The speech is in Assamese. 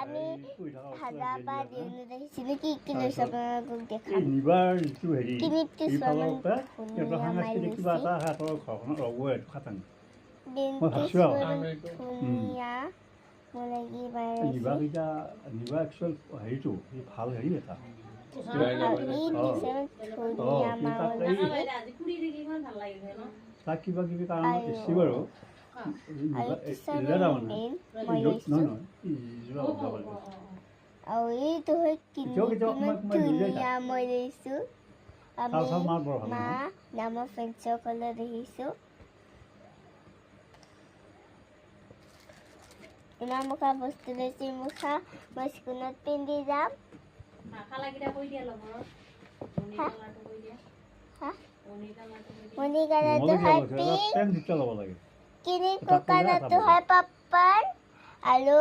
আমি হাজাৰবাৰ দিওঁ দেখিছিলোঁ কি কি লৈছে আপোনালোকক দেখাম নিবাৰ যিটো হেৰি কিনিটো এইফালৰ পৰা ধুনীয়া সাংস্কৃতিক কিবা মাৰিছে এটা সিহঁতৰ ঘৰখনত ৰ'ব এইটো খাটাং দিনটো ভাবিছোঁ আৰু। ধুনীয়া মানে কি নিবা মাৰিছে কেইটা নিবা একচুৱেল হেৰিটো এই ভাল হেৰি এটা ধুনীয়া মাৰিছে তাক কিবা কিবি কাৰণ দিছে বাৰু আৰু এইটো হয় ধুনীয়া মই দেখিছোঁ আমি মা নামৰ ফ্ৰেণ্ডসকলে দেখিছোঁ ইমান মুখা বস্তু লৈছোঁ মুখা মই স্কুলত পিন্ধি যাম মণিকালাৰটো হয় পিংক কিনি ককালাৰটো হয় পাৰ্পল আৰু